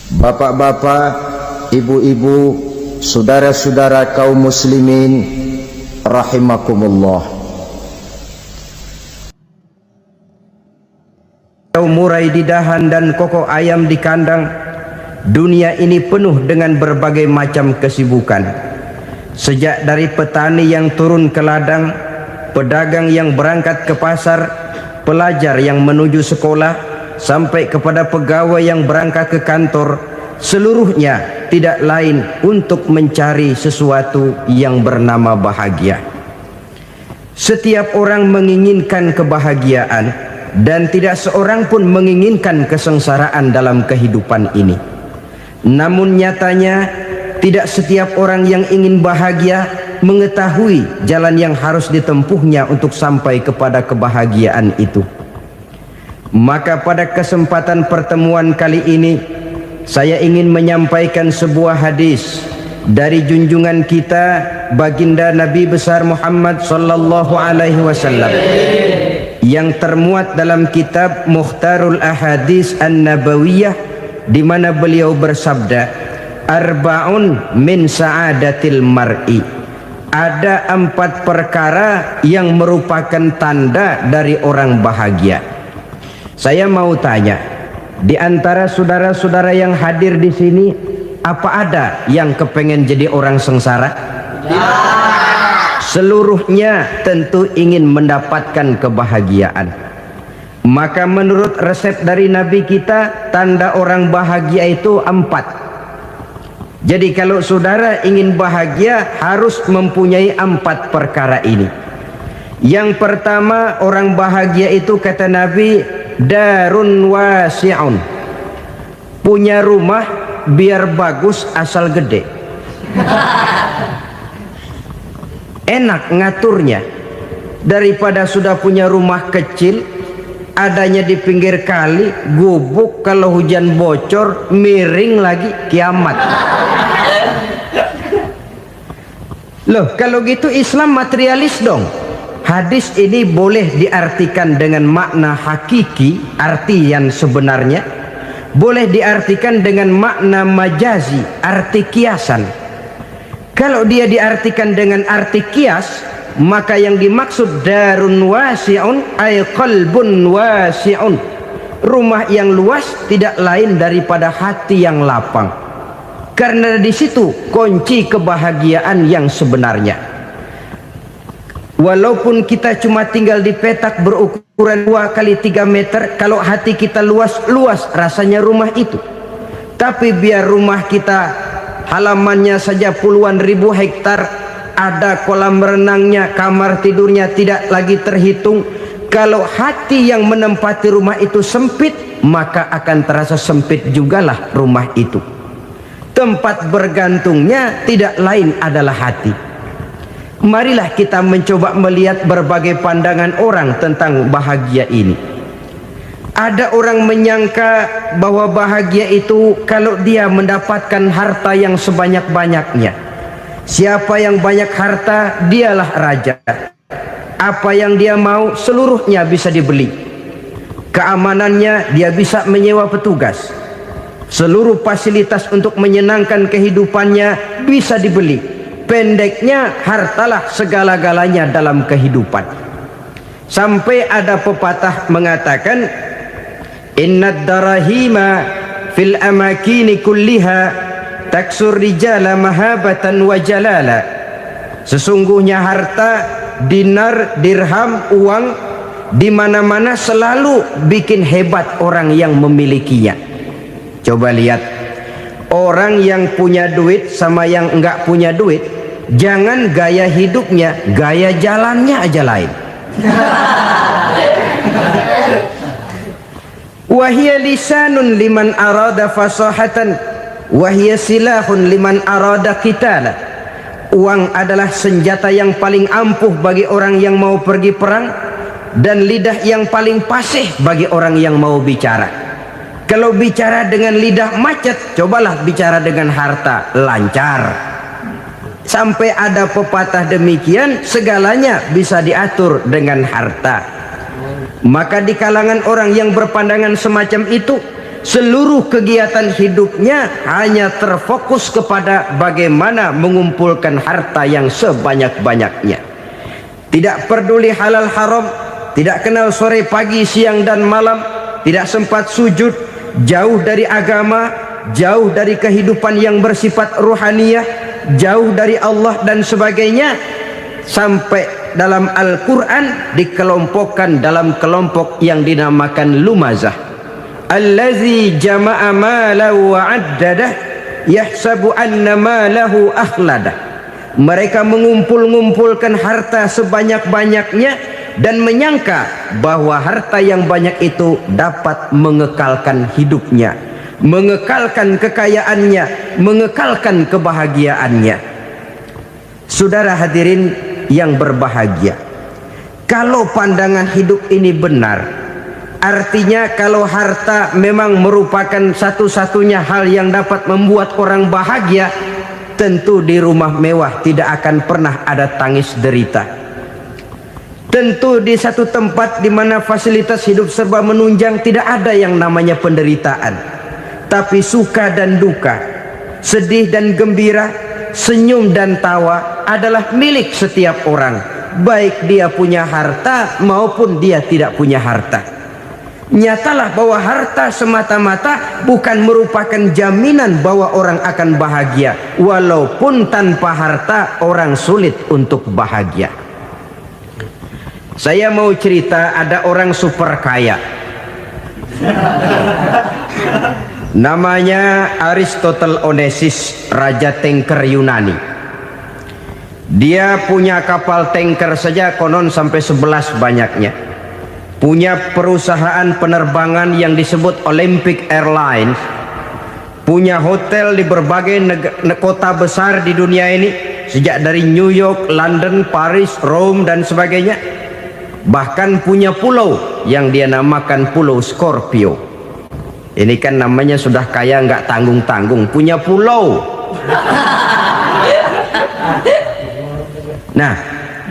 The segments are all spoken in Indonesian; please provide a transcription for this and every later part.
Bapak-bapak, ibu-ibu, saudara-saudara kaum muslimin rahimakumullah. Murai di dahan dan koko ayam di kandang. Dunia ini penuh dengan berbagai macam kesibukan. Sejak dari petani yang turun ke ladang, pedagang yang berangkat ke pasar, pelajar yang menuju sekolah, sampai kepada pegawai yang berangkat ke kantor, seluruhnya tidak lain untuk mencari sesuatu yang bernama bahagia. Setiap orang menginginkan kebahagiaan, dan tidak seorang pun menginginkan kesengsaraan dalam kehidupan ini. Namun nyatanya tidak setiap orang yang ingin bahagia mengetahui jalan yang harus ditempuhnya untuk sampai kepada kebahagiaan itu. Maka pada kesempatan pertemuan kali ini saya ingin menyampaikan sebuah hadis dari junjungan kita baginda Nabi besar Muhammad sallallahu alaihi wasallam yang termuat dalam kitab Mukhtarul Ahadits An-Nabawiyah, di mana beliau bersabda, arba'un min sa'adatil mar'i. Ada 4 perkara yang merupakan tanda dari orang bahagia. Saya mau tanya, di antara saudara-saudara yang hadir di sini, apa ada yang kepengen jadi orang sengsara? Ya. Seluruhnya tentu ingin mendapatkan kebahagiaan. Maka menurut resep dari Nabi kita, tanda orang bahagia itu 4. Jadi kalau saudara ingin bahagia, harus mempunyai 4 perkara ini. Yang pertama, orang bahagia itu kata Nabi, darun wasi'un, punya rumah biar bagus asal gede, enak ngaturnya, daripada sudah punya rumah kecil adanya di pinggir kali, gubuk, kalau hujan bocor miring lagi, kiamat. Loh, kalau gitu Islam materialis dong. Hadis ini boleh diartikan dengan makna hakiki, arti yang sebenarnya, boleh diartikan dengan makna majazi, arti kiasan. Kalau dia diartikan dengan arti kias, maka yang dimaksud darun wasi'un ay qalbun wasi'un, rumah yang luas tidak lain daripada hati yang lapang. Karena di situ kunci kebahagiaan yang sebenarnya. Walaupun kita cuma tinggal di petak berukuran 2 kali 3 meter, kalau hati kita luas rasanya rumah itu. Tapi biar rumah kita halamannya saja puluhan ribu hektar, ada kolam renangnya, kamar tidurnya tidak lagi terhitung, kalau hati yang menempati rumah itu sempit, maka akan terasa sempit jugalah rumah itu. Tempat bergantungnya tidak lain adalah hati. Marilah kita mencoba melihat berbagai pandangan orang tentang bahagia ini. Ada orang menyangka bahwa bahagia itu kalau dia mendapatkan harta yang sebanyak-banyaknya. Siapa yang banyak harta, dialah raja. Apa yang dia mau seluruhnya bisa dibeli. Keamanannya dia bisa menyewa petugas. Seluruh fasilitas untuk menyenangkan kehidupannya bisa dibeli. Pendeknya, hartalah segala-galanya dalam kehidupan. Sampai ada pepatah mengatakan, innad darahima fil amakini kulliha taksur rijala mahabatan wa jalala. Sesungguhnya harta, dinar, dirham, uang, di mana-mana selalu bikin hebat orang yang memilikinya. Coba lihat, orang yang punya duit sama yang enggak punya duit, jangan gaya hidupnya, gaya jalannya aja lain. Wahia lisanun liman arada fasahatan, wahia silahun liman arada qitala. Uang adalah senjata yang paling ampuh bagi orang yang mau pergi perang, dan lidah yang paling fasih bagi orang yang mau bicara. Kalau bicara dengan lidah macet, cobalah bicara dengan harta, lancar. Sampai ada pepatah demikian, segalanya bisa diatur dengan harta. Maka di kalangan orang yang berpandangan semacam itu, seluruh kegiatan hidupnya hanya terfokus kepada bagaimana mengumpulkan harta yang sebanyak-banyaknya. Tidak peduli halal haram, tidak kenal sore pagi siang dan malam, tidak sempat sujud, jauh dari agama, jauh dari kehidupan yang bersifat ruhaniyah, jauh dari Allah dan sebagainya. Sampai dalam Al-Quran dikelompokkan dalam kelompok yang dinamakan lumazah. Allazi jama'a malahu wa addadah yahsabu anna malahu akhladah. Mereka mengumpulkan harta sebanyak-banyaknya dan menyangka bahwa harta yang banyak itu dapat mengekalkan hidupnya, mengekalkan kekayaannya, mengekalkan kebahagiaannya. Saudara hadirin yang berbahagia, kalau pandangan hidup ini benar, artinya kalau harta memang merupakan satu-satunya hal yang dapat membuat orang bahagia, tentu di rumah mewah tidak akan pernah ada tangis derita. Tentu di satu tempat di mana fasilitas hidup serba menunjang tidak ada yang namanya penderitaan. Tapi suka dan duka, sedih dan gembira, senyum dan tawa adalah milik setiap orang, baik dia punya harta maupun dia tidak punya harta. Nyatalah bahwa harta semata-mata bukan merupakan jaminan bahwa orang akan bahagia, walaupun tanpa harta orang sulit untuk bahagia. Saya mau cerita, ada orang super kaya, namanya Aristotle Onesimus, raja tanker Yunani. Dia punya kapal tanker saja konon sampai 11 banyaknya. Punya perusahaan penerbangan yang disebut Olympic Airlines. Punya hotel di berbagai kota besar di dunia ini, sejak dari New York, London, Paris, Rome dan sebagainya. Bahkan punya pulau yang dia namakan Pulau Scorpio. Ini kan namanya sudah kaya nggak tanggung-tanggung, punya pulau. Nah,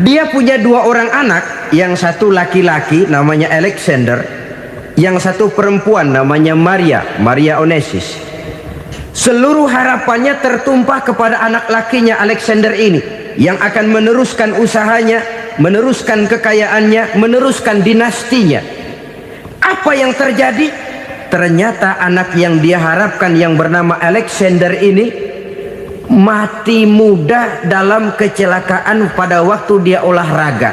dia punya 2 orang anak, yang satu laki-laki namanya Alexander, yang satu perempuan namanya Maria Onesimus. Seluruh harapannya tertumpah kepada anak lakinya Alexander ini, yang akan meneruskan usahanya, meneruskan kekayaannya, meneruskan dinastinya. Apa yang terjadi? Ternyata anak yang dia harapkan yang bernama Alexander ini mati muda dalam kecelakaan pada waktu dia olahraga.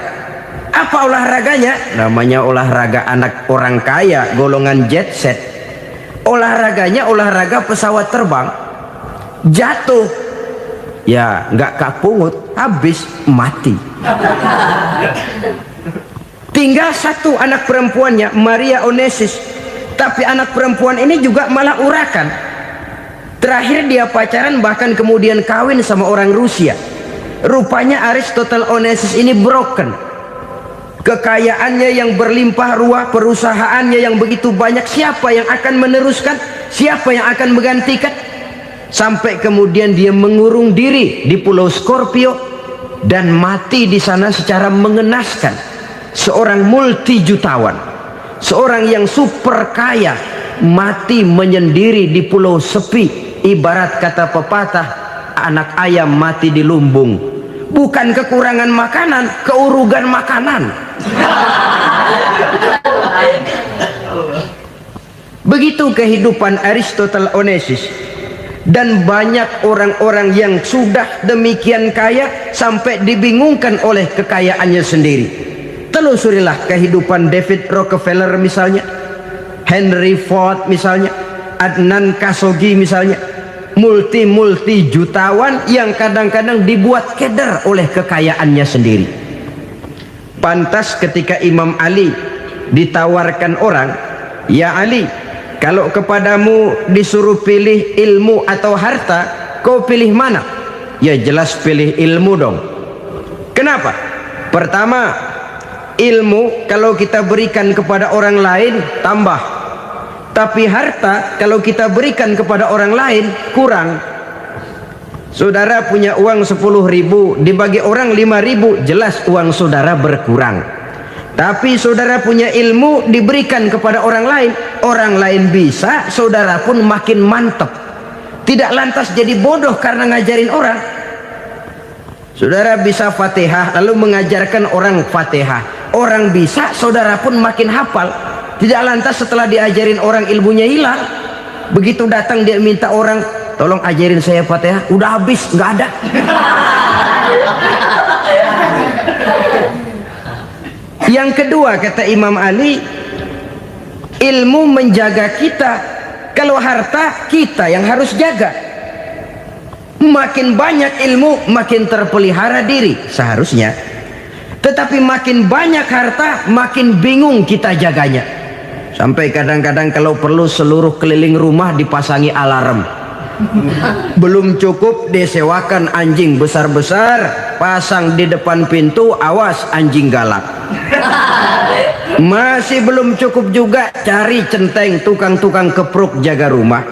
Apa olahraganya? Namanya olahraga anak orang kaya, golongan jet set. Olahraganya olahraga pesawat terbang. Jatuh, ya nggak kapungut, habis mati. Tinggal satu anak perempuannya, Maria Onesimus. Tapi anak perempuan ini juga malah urakan. Terakhir dia pacaran, bahkan kemudian kawin sama orang Rusia. Rupanya Aristotle Onesimus ini broken. Kekayaannya yang berlimpah ruah, perusahaannya yang begitu banyak, siapa yang akan meneruskan? Siapa yang akan menggantikan? Sampai kemudian dia mengurung diri di Pulau Scorpio dan mati di sana secara mengenaskan. Seorang multi jutawan, seorang yang super kaya, mati menyendiri di pulau sepi. Ibarat kata pepatah, anak ayam mati di lumbung. Bukan kekurangan makanan, keurugan makanan. Begitu kehidupan Aristotle Onesimus. Dan banyak orang-orang yang sudah demikian kaya sampai dibingungkan oleh kekayaannya sendiri. Telusurilah kehidupan David Rockefeller misalnya, Henry Ford misalnya, Adnan Khashoggi misalnya. Multi jutawan yang kadang-kadang dibuat keder oleh kekayaannya sendiri. Pantas ketika Imam Ali ditawarkan orang, "Ya Ali, kalau kepadamu disuruh pilih ilmu atau harta, kau pilih mana?" Ya jelas pilih ilmu dong. Kenapa? Pertama, ilmu kalau kita berikan kepada orang lain tambah. Tapi harta kalau kita berikan kepada orang lain kurang. Saudara punya uang 10.000, dibagi orang 5.000, jelas uang saudara berkurang. Tapi saudara punya ilmu diberikan kepada orang lain bisa, saudara pun makin mantap. Tidak lantas jadi bodoh karena ngajarin orang. Saudara bisa Fatihah lalu mengajarkan orang Fatihah. Orang bisa, saudara pun makin hafal. Tidak lantas setelah diajarin orang ilmunya hilang. Begitu datang dia minta orang, tolong ajarin saya Fatihah, udah habis, nggak ada. Yang kedua kata Imam Ali, ilmu menjaga kita. Kalau harta, kita yang harus jaga. Makin banyak ilmu, makin terpelihara diri seharusnya. Tetapi makin banyak harta, makin bingung kita jaganya. Sampai kadang-kadang kalau perlu seluruh keliling rumah dipasangi alarm. Belum cukup disewakan anjing besar-besar, pasang di depan pintu, awas anjing galak. Masih belum cukup juga, cari centeng tukang-tukang kepruk jaga rumah.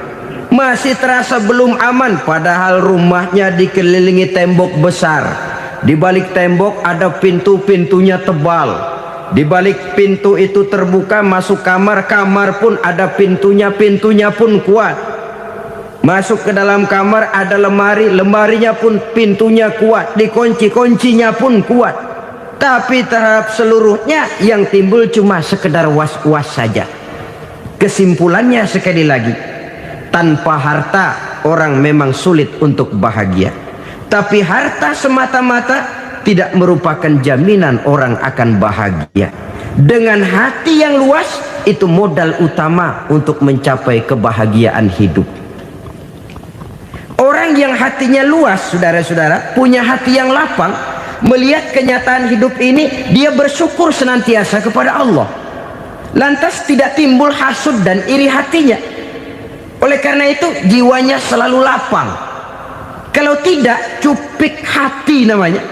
Masih terasa belum aman, padahal rumahnya dikelilingi tembok besar. Di balik tembok ada pintu-pintunya tebal. Di balik pintu itu terbuka masuk kamar, kamar pun ada pintunya, pintunya pun kuat. Masuk ke dalam kamar ada lemari, lemarinya pun pintunya kuat, dikunci, kuncinya pun kuat. Tapi terhadap seluruhnya yang timbul cuma sekedar was-was saja. Kesimpulannya sekali lagi, tanpa harta orang memang sulit untuk bahagia. Tapi harta semata-mata tidak merupakan jaminan orang akan bahagia. Dengan hati yang luas, itu modal utama untuk mencapai kebahagiaan hidup. Orang yang hatinya luas, saudara-saudara, punya hati yang lapang, melihat kenyataan hidup ini, dia bersyukur senantiasa kepada Allah. Lantas tidak timbul hasud dan iri hatinya. Oleh karena itu jiwanya selalu lapang. Kalau tidak, cupik hati namanya,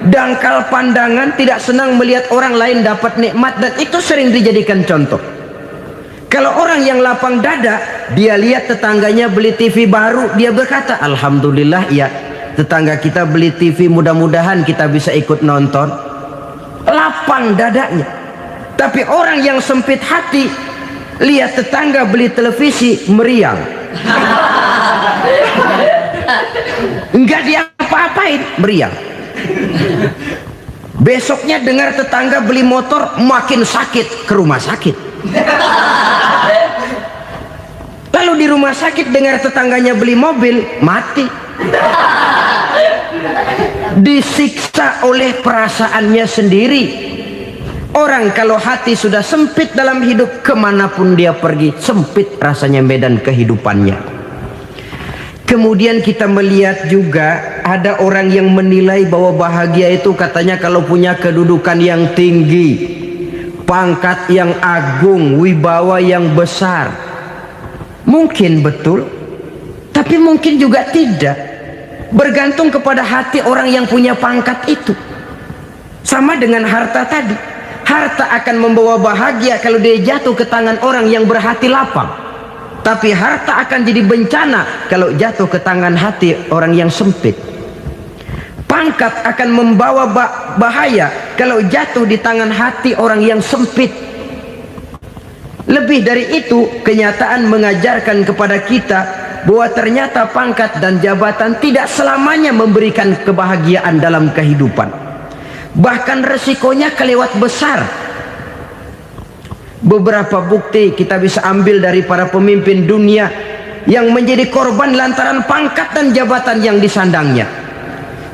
dangkal pandangan, tidak senang melihat orang lain dapat nikmat, dan itu sering dijadikan contoh. Kalau orang yang lapang dada, dia lihat tetangganya beli TV baru, dia berkata, alhamdulillah ya, tetangga kita beli TV, mudah-mudahan kita bisa ikut nonton. Lapang dadanya. Tapi orang yang sempit hati, lihat tetangga beli televisi, meriang. Enggak diapa-apain, meriang. Besoknya dengar tetangga beli motor, makin sakit, ke rumah sakit. Lalu di rumah sakit dengar tetangganya beli mobil, mati. Disiksa oleh perasaannya sendiri. Orang kalau hati sudah sempit dalam hidup, kemanapun dia pergi, sempit rasanya medan kehidupannya. Kemudian kita melihat juga ada orang yang menilai bahwa bahagia itu katanya kalau punya kedudukan yang tinggi, pangkat yang agung, wibawa yang besar. Mungkin betul, tapi mungkin juga tidak. Bergantung kepada hati orang yang punya pangkat itu. Sama dengan harta tadi. Harta akan membawa bahagia kalau dia jatuh ke tangan orang yang berhati lapang. Tapi harta akan jadi bencana kalau jatuh ke tangan hati orang yang sempit. Pangkat akan membawa bahaya kalau jatuh di tangan hati orang yang sempit. Lebih dari itu, kenyataan mengajarkan kepada kita bahwa ternyata pangkat dan jabatan tidak selamanya memberikan kebahagiaan dalam kehidupan. Bahkan resikonya kelewat besar. Beberapa bukti kita bisa ambil dari para pemimpin dunia yang menjadi korban lantaran pangkat dan jabatan yang disandangnya.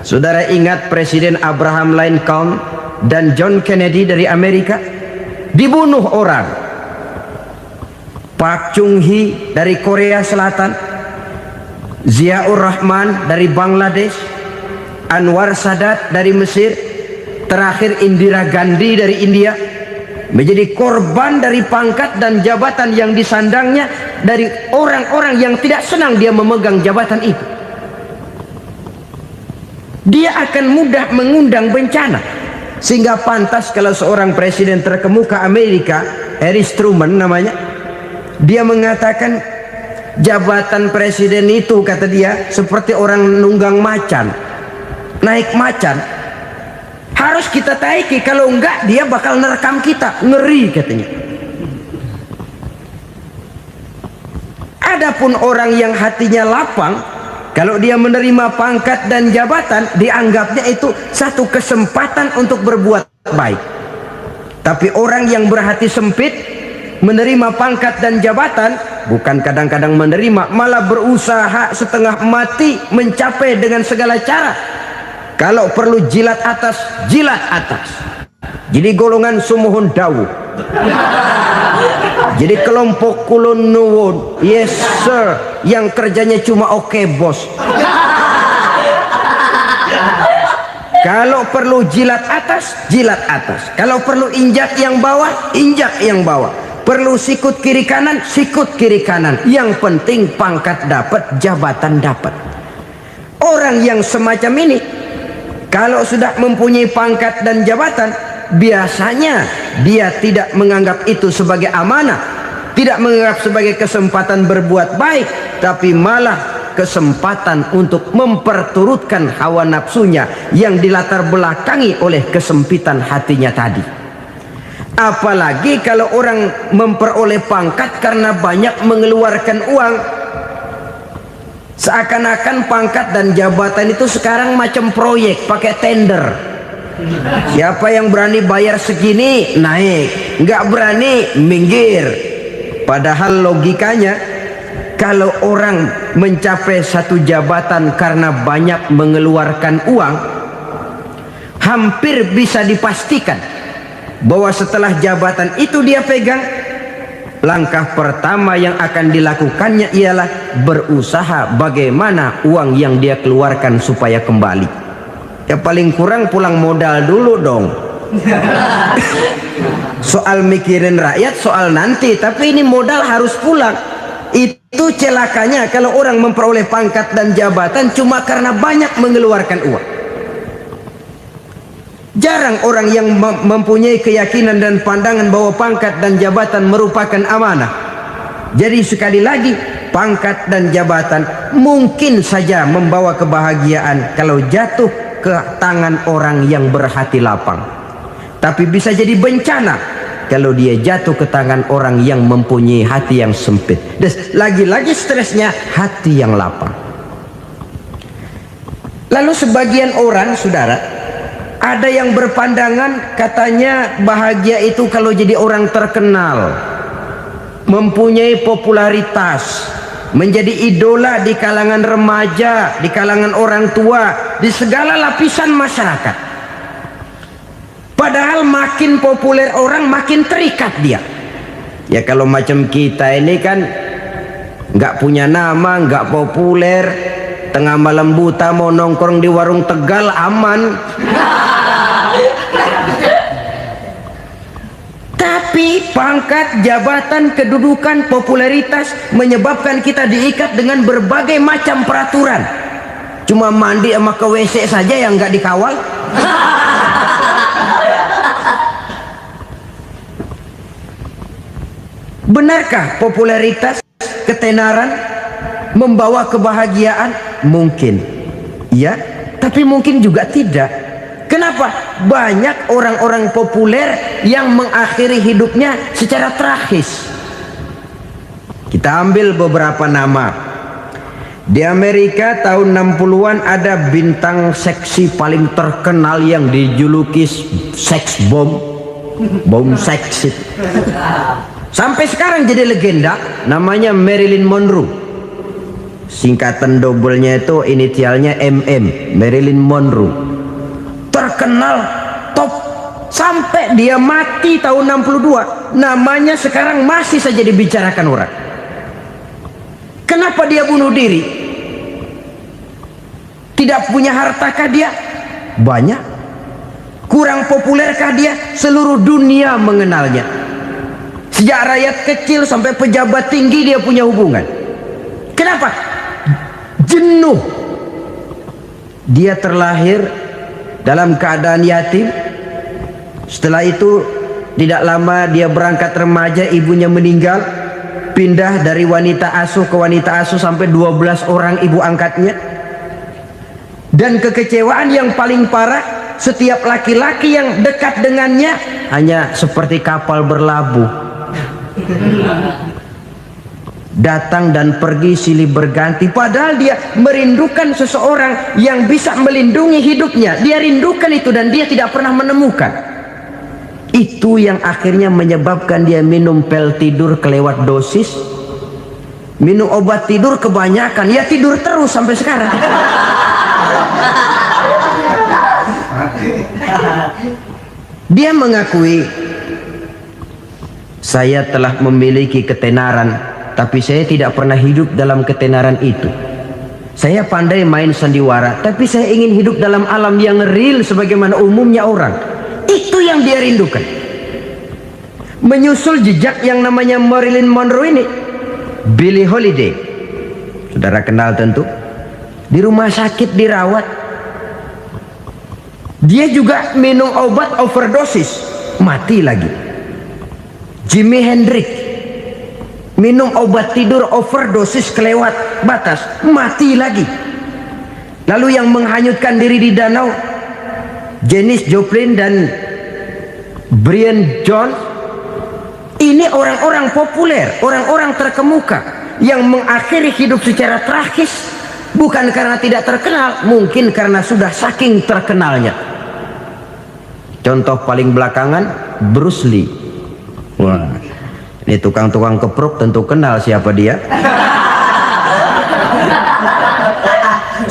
Saudara ingat Presiden Abraham Lincoln dan John Kennedy dari Amerika? Dibunuh orang. Park Chung-hee dari Korea Selatan, Ziaur Rahman dari Bangladesh, Anwar Sadat dari Mesir, terakhir Indira Gandhi dari India, menjadi korban dari pangkat dan jabatan yang disandangnya dari orang-orang yang tidak senang dia memegang jabatan itu. Dia akan mudah mengundang bencana. Sehingga pantas kalau seorang presiden terkemuka Amerika, Harry Truman namanya, dia mengatakan jabatan presiden itu, kata dia, seperti orang nunggang macan, naik macan. Harus kita taiki, kalau enggak dia bakal nerekam kita. Ngeri katanya. Adapun orang yang hatinya lapang, kalau dia menerima pangkat dan jabatan, dianggapnya itu satu kesempatan untuk berbuat baik. Tapi orang yang berhati sempit, menerima pangkat dan jabatan, bukan kadang-kadang menerima, malah berusaha setengah mati mencapai dengan segala cara. Kalau perlu jilat atas, jilat atas. Jadi golongan sumuhun dawu. Jadi kelompok kulon nuwun. Yes sir. Yang kerjanya cuma oke bos. Kalau perlu jilat atas, jilat atas. Kalau perlu injak yang bawah, injak yang bawah. Perlu sikut kiri kanan, sikut kiri kanan. Yang penting pangkat dapat, jabatan dapat. Orang yang semacam ini, kalau sudah mempunyai pangkat dan jabatan, biasanya dia tidak menganggap itu sebagai amanah, tidak menganggap sebagai kesempatan berbuat baik, tapi malah kesempatan untuk memperturutkan hawa nafsunya yang dilatar belakangi oleh kesempitan hatinya tadi. Apalagi kalau orang memperoleh pangkat karena banyak mengeluarkan uang. Seakan-akan pangkat dan jabatan itu sekarang macam proyek, pakai tender. Siapa yang berani bayar segini naik, nggak berani minggir. Padahal logikanya, kalau orang mencapai satu jabatan karena banyak mengeluarkan uang, hampir bisa dipastikan bahwa setelah jabatan itu dia pegang, langkah pertama yang akan dilakukannya ialah berusaha bagaimana uang yang dia keluarkan supaya kembali. Ya paling kurang pulang modal dulu dong. Soal mikirin rakyat soal nanti, tapi ini modal harus pulang. Itu celakanya kalau orang memperoleh pangkat dan jabatan cuma karena banyak mengeluarkan uang. Jarang orang yang mempunyai keyakinan dan pandangan bahwa pangkat dan jabatan merupakan amanah. Jadi sekali lagi, pangkat dan jabatan mungkin saja membawa kebahagiaan kalau jatuh ke tangan orang yang berhati lapang. Tapi bisa jadi bencana kalau dia jatuh ke tangan orang yang mempunyai hati yang sempit. Dan lagi-lagi stresnya hati yang lapang. Lalu sebagian orang, saudara, ada yang berpandangan katanya bahagia itu kalau jadi orang terkenal, mempunyai popularitas, menjadi idola di kalangan remaja, di kalangan orang tua, di segala lapisan masyarakat. Padahal makin populer orang makin terikat dia. Ya kalau macam kita ini kan nggak punya nama, nggak populer, tengah malam buta mau nongkrong di warung Tegal aman. Tapi pangkat, jabatan, kedudukan, popularitas menyebabkan kita diikat dengan berbagai macam peraturan. Cuma mandi sama ke WC saja yang nggak dikawal. Benarkah popularitas, ketenaran membawa kebahagiaan? Mungkin ya, tapi mungkin juga tidak. Kenapa? Banyak orang-orang populer yang mengakhiri hidupnya secara tragis. Kita ambil beberapa nama. Di Amerika tahun 60-an ada bintang seksi paling terkenal yang dijuluki seks bom, bom seksi. Sampai sekarang jadi legenda, namanya Marilyn Monroe. Singkatan doublenya itu inisialnya MM, Marilyn Monroe. Terkenal top sampai dia mati tahun 62, namanya sekarang masih saja dibicarakan orang. Kenapa dia bunuh diri? Tidak punya hartakah dia? Banyak. Kurang populerkah dia? Seluruh dunia mengenalnya. Sejak rakyat kecil sampai pejabat tinggi dia punya hubungan. Kenapa? Jenuh. Dia terlahir dalam keadaan yatim. Setelah itu tidak lama dia berangkat remaja, ibunya meninggal. Pindah dari wanita asuh ke wanita asuh sampai 12 orang ibu angkatnya. Dan kekecewaan yang paling parah, setiap laki-laki yang dekat dengannya hanya seperti kapal berlabuh, datang dan pergi silih berganti. Padahal dia merindukan seseorang yang bisa melindungi hidupnya. Dia rindukan itu dan dia tidak pernah menemukan. Itu yang akhirnya menyebabkan dia minum pil tidur kelewat dosis, minum obat tidur kebanyakan, ya tidur terus sampai sekarang. Dia mengakui, saya telah memiliki ketenaran, tapi saya tidak pernah hidup dalam ketenaran itu. Saya pandai main sandiwara, tapi saya ingin hidup dalam alam yang real sebagaimana umumnya orang. Itu yang dia rindukan. Menyusul jejak yang namanya Marilyn Monroe ini, Billie Holiday, saudara kenal tentu, di rumah sakit dirawat. Dia juga minum obat overdosis, mati lagi. Jimi Hendrix minum obat tidur overdosis kelewat batas, mati lagi. Lalu yang menghanyutkan diri di danau, Janis Joplin dan Brian Jones. Ini orang-orang populer, orang-orang terkemuka yang mengakhiri hidup secara tragis, bukan karena tidak terkenal, mungkin karena sudah saking terkenalnya. Contoh paling belakangan, Bruce Lee. Wah, ini tukang-tukang keprok tentu kenal siapa dia.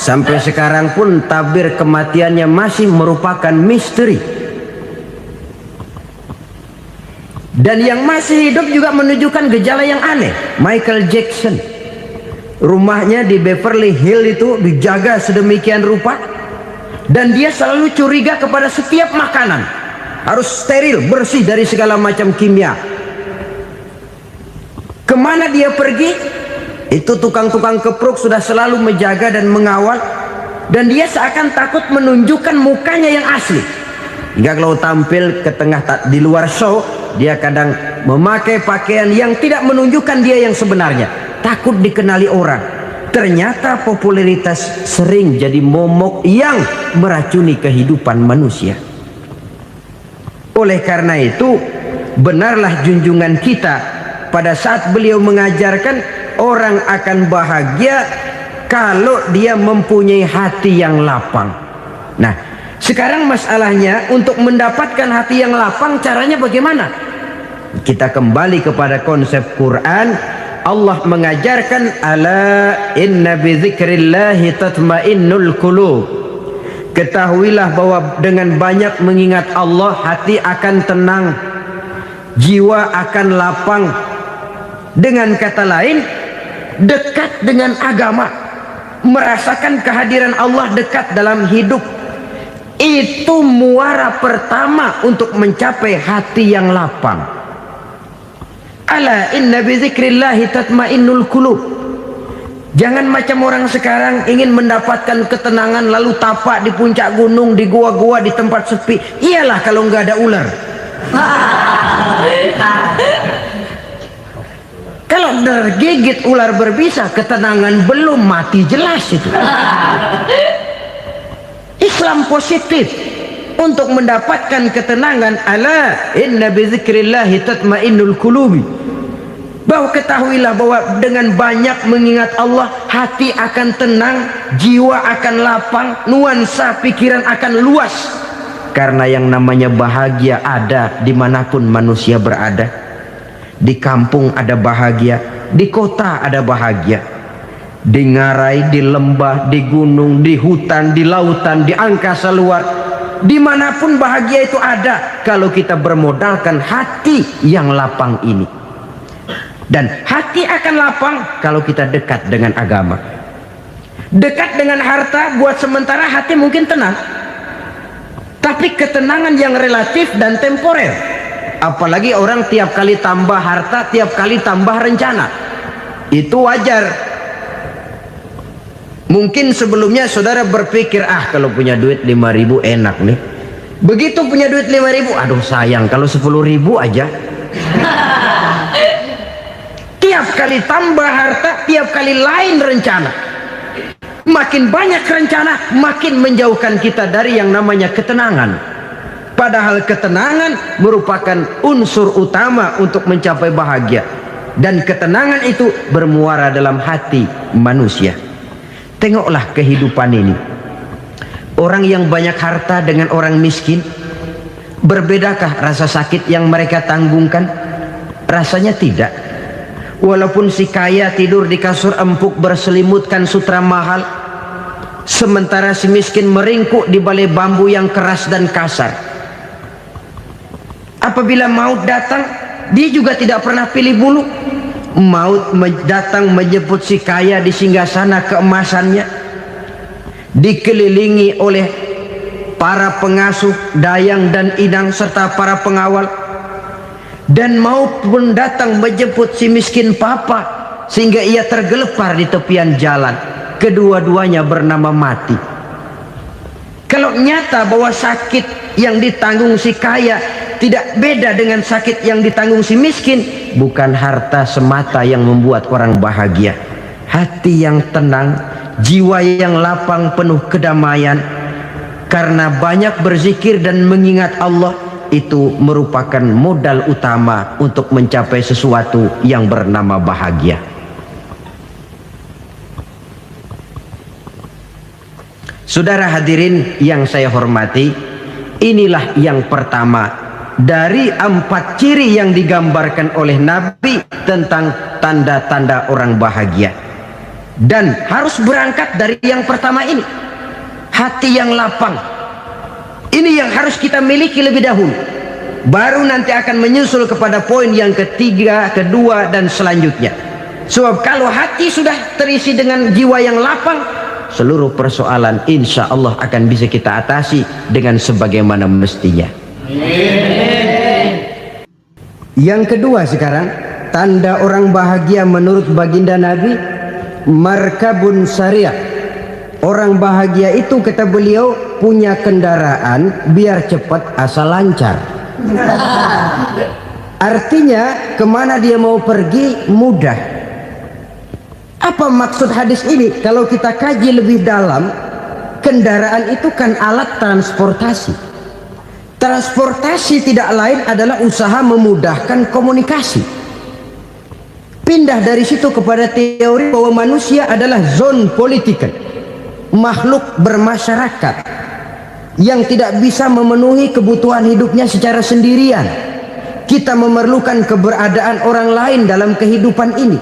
Sampai sekarang pun tabir kematiannya masih merupakan misteri. Dan yang masih hidup juga menunjukkan gejala yang aneh. Michael Jackson, rumahnya di Beverly Hills itu dijaga sedemikian rupa, dan dia selalu curiga kepada setiap makanan harus steril, bersih dari segala macam kimia. Kemana dia pergi, itu tukang-tukang keprok sudah selalu menjaga dan mengawal, dan dia seakan takut menunjukkan mukanya yang asli. Hingga kalau tampil ke tengah di luar show, dia kadang memakai pakaian yang tidak menunjukkan dia yang sebenarnya, takut dikenali orang. Ternyata popularitas sering jadi momok yang meracuni kehidupan manusia. Oleh karena itu, benarlah junjungan kita pada saat beliau mengajarkan orang akan bahagia kalau dia mempunyai hati yang lapang. Nah, sekarang masalahnya untuk mendapatkan hati yang lapang, caranya bagaimana? Kita kembali kepada konsep Quran. Allah mengajarkan, ala inna bi dzikrillahi tatmainnul qulub. Ketahuilah bahwa dengan banyak mengingat Allah, hati akan tenang, jiwa akan lapang. Dengan kata lain, dekat dengan agama, merasakan kehadiran Allah dekat dalam hidup, itu muara pertama untuk mencapai hati yang lapang. Ala inna bi dzikrillahi tatmainnul qulub. Jangan macam orang sekarang ingin mendapatkan ketenangan lalu tapak di puncak gunung, di gua-gua, di tempat sepi. Iyalah kalau nggak ada ular. Kalau tergigit ular berbisa, ketenangan belum, mati jelas itu. Islam positif untuk mendapatkan ketenangan. Ala inna bi dzikrillahi tatmainnul qulubi. Bahwa ketahuilah bahwa dengan banyak mengingat Allah, hati akan tenang, jiwa akan lapang, nuansa pikiran akan luas. Karena yang namanya bahagia ada dimanapun manusia berada. Di kampung ada bahagia, di kota ada bahagia, di ngarai, di lembah, di gunung, di hutan, di lautan, di angkasa luar, dimanapun bahagia itu ada kalau kita bermodalkan hati yang lapang ini. Dan hati akan lapang kalau kita dekat dengan agama. Dekat dengan harta buat sementara hati mungkin tenang, tapi ketenangan yang relatif dan temporer. Apalagi orang tiap kali tambah harta, tiap kali tambah rencana, itu wajar. Mungkin sebelumnya saudara berpikir, kalau punya duit 5.000 enak nih. Begitu punya duit 5.000, aduh sayang kalau 10.000 aja. Tiap kali tambah harta, tiap kali lain rencana. Makin banyak rencana, makin menjauhkan kita dari yang namanya ketenangan. Padahal ketenangan merupakan unsur utama untuk mencapai bahagia. Dan ketenangan itu bermuara dalam hati manusia. Tengoklah kehidupan ini. Orang yang banyak harta dengan orang miskin, berbedakah rasa sakit yang mereka tanggungkan? Rasanya tidak. Walaupun si kaya tidur di kasur empuk berselimutkan sutra mahal, sementara si miskin meringkuk di balai bambu yang keras dan kasar. Apabila maut datang, dia juga tidak pernah pilih bulu. Maut datang menjemput si kaya di singgasana keemasannya, dikelilingi oleh para pengasuh, dayang dan inang serta para pengawal. Dan maut pun datang menjemput si miskin papa, sehingga ia tergelepar di tepian jalan. Kedua-duanya bernama mati. Kalau nyata bahwa sakit yang ditanggung si kaya tidak beda dengan sakit yang ditanggung si miskin, bukan harta semata yang membuat orang bahagia. Hati yang tenang, jiwa yang lapang penuh kedamaian karena banyak berzikir dan mengingat Allah, itu merupakan modal utama untuk mencapai sesuatu yang bernama bahagia. Saudara hadirin yang saya hormati, inilah yang pertama dari 4 ciri yang digambarkan oleh Nabi tentang tanda-tanda orang bahagia. Dan harus berangkat dari yang pertama ini, hati yang lapang. Ini yang harus kita miliki lebih dahulu, baru nanti akan menyusul kepada poin yang ketiga, kedua dan selanjutnya. Sebab kalau hati sudah terisi dengan jiwa yang lapang, seluruh persoalan insya Allah akan bisa kita atasi dengan sebagaimana mestinya. Yang kedua sekarang, tanda orang bahagia menurut baginda Nabi, markabun syariah. Orang bahagia itu, kata beliau, punya kendaraan biar cepat asal lancar. Artinya kemana dia mau pergi mudah. Apa maksud hadis ini? Kalau kita kaji lebih dalam, kendaraan itu kan alat transportasi. Transportasi tidak lain adalah usaha memudahkan komunikasi. Pindah dari situ kepada teori bahwa manusia adalah zon political, makhluk bermasyarakat yang tidak bisa memenuhi kebutuhan hidupnya secara sendirian. Kita memerlukan keberadaan orang lain dalam kehidupan ini.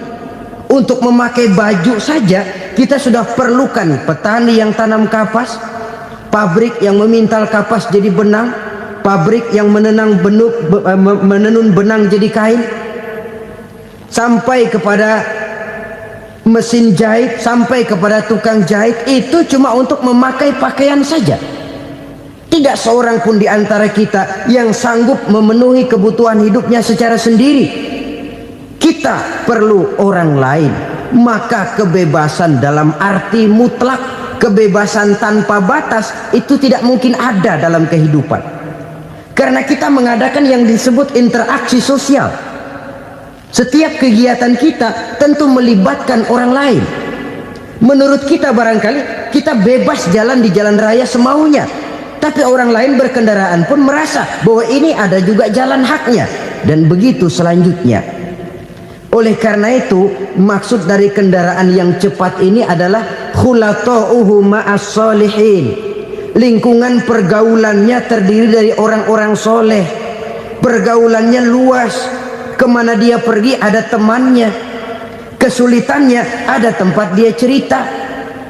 Untuk memakai baju saja kita sudah perlukan petani yang tanam kapas, pabrik yang memintal kapas jadi benang, pabrik yang menenun benang jadi kain, sampai kepada mesin jahit, sampai kepada tukang jahit. Itu cuma untuk memakai pakaian saja. Tidak seorang pun di antara kita yang sanggup memenuhi kebutuhan hidupnya secara sendiri. Kita perlu orang lain. Maka kebebasan dalam arti mutlak, kebebasan tanpa batas, itu tidak mungkin ada dalam kehidupan. Karena kita mengadakan yang disebut interaksi sosial. Setiap kegiatan kita tentu melibatkan orang lain. Menurut kita barangkali kita bebas jalan di jalan raya semaunya, tapi orang lain berkendaraan pun merasa bahwa ini ada juga jalan haknya, dan begitu selanjutnya. Oleh karena itu, maksud dari kendaraan yang cepat ini adalah khulata'uhu ma'as solihin. Lingkungan pergaulannya terdiri dari orang-orang soleh. Pergaulannya luas. Kemana dia pergi ada temannya. Kesulitannya ada tempat dia cerita.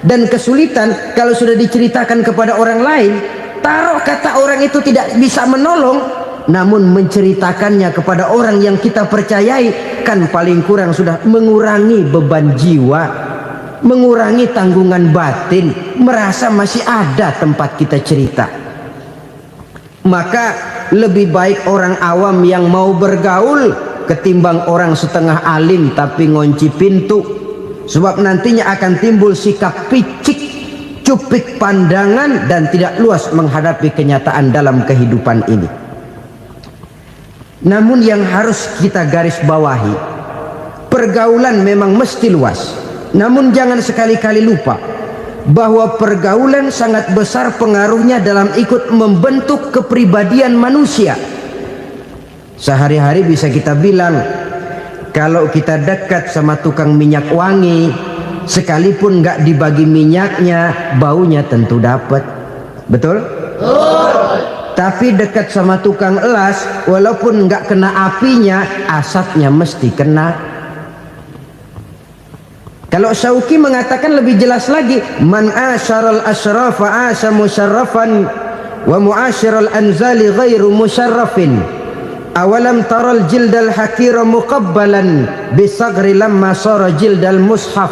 Dan kesulitan kalau sudah diceritakan kepada orang lain, taruh kata orang itu tidak bisa menolong, namun menceritakannya kepada orang yang kita percayai, kan paling kurang sudah mengurangi beban jiwa, mengurangi tanggungan batin, merasa masih ada tempat kita cerita. Maka lebih baik orang awam yang mau bergaul ketimbang orang setengah alim tapi ngunci pintu. Sebab nantinya akan timbul sikap picik, cupik pandangan, dan tidak luas menghadapi kenyataan dalam kehidupan ini. Namun yang harus kita garis bawahi, pergaulan memang mesti luas. Namun jangan sekali-kali lupa, bahwa pergaulan sangat besar pengaruhnya dalam ikut membentuk kepribadian manusia. Sehari-hari bisa kita bilang, kalau kita dekat sama tukang minyak wangi, sekalipun nggak dibagi minyaknya, baunya tentu dapat. Betul? Tapi dekat sama tukang elas, walaupun nggak kena apinya, asapnya mesti kena. Kalau Syauqi mengatakan lebih jelas lagi, man asyaral asrafa asa musyarrafan wa muasyiral anzali ghairu musyarrafin. Awalam taral jildal hakira muqabbalan bisagri lamma sara jildal mushaf.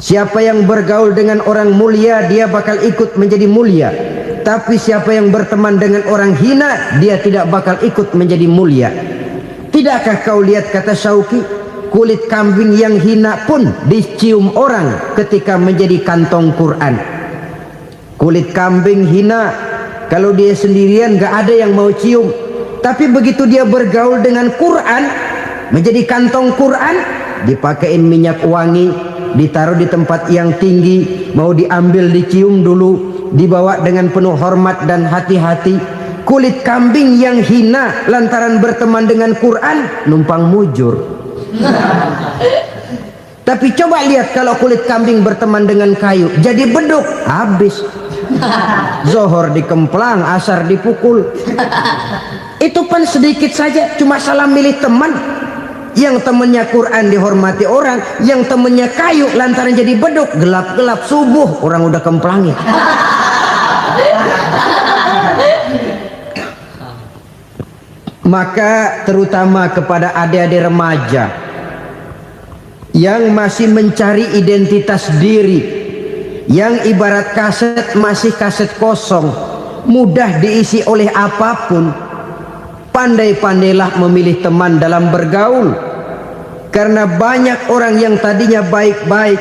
Siapa yang bergaul dengan orang mulia, dia bakal ikut menjadi mulia. Tapi siapa yang berteman dengan orang hina, dia tidak bakal ikut menjadi mulia. Tidakkah kau lihat, kata Syauqi, kulit kambing yang hina pun dicium orang ketika menjadi kantong Quran. Kulit kambing hina, kalau dia sendirian gak ada yang mau cium. Tapi begitu dia bergaul dengan Quran, menjadi kantong Quran, dipakein minyak wangi, ditaruh di tempat yang tinggi, mau diambil dicium dulu, dibawa dengan penuh hormat dan hati-hati. Kulit kambing yang hina lantaran berteman dengan Quran, numpang mujur. Tapi coba lihat kalau kulit kambing berteman dengan kayu, jadi beduk, habis. Zohor dikemplang, asar dipukul. Itu pun sedikit saja, cuma salah milih teman. Yang temannya Quran dihormati orang, yang temannya kayu lantaran jadi beduk, gelap-gelap subuh orang udah kemplangin. Maka terutama kepada adik-adik remaja yang masih mencari identitas diri, yang ibarat kaset masih kaset kosong, mudah diisi oleh apapun, pandai-pandailah memilih teman dalam bergaul. Karena banyak orang yang tadinya baik-baik,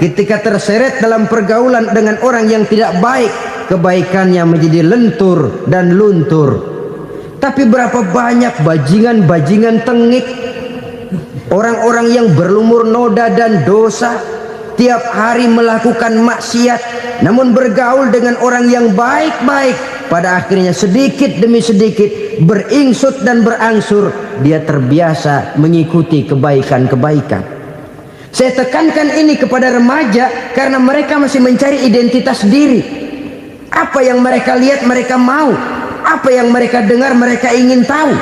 ketika terseret dalam pergaulan dengan orang yang tidak baik, kebaikannya menjadi lentur dan luntur. Tapi berapa banyak bajingan-bajingan tengik, orang-orang yang berlumur noda dan dosa, tiap hari melakukan maksiat, namun bergaul dengan orang yang baik-baik, pada akhirnya sedikit demi sedikit beringsut dan berangsur dia terbiasa mengikuti kebaikan-kebaikan. Saya tekankan ini kepada remaja karena mereka masih mencari identitas diri. Apa yang mereka lihat mereka mau, apa yang mereka dengar mereka ingin tahu.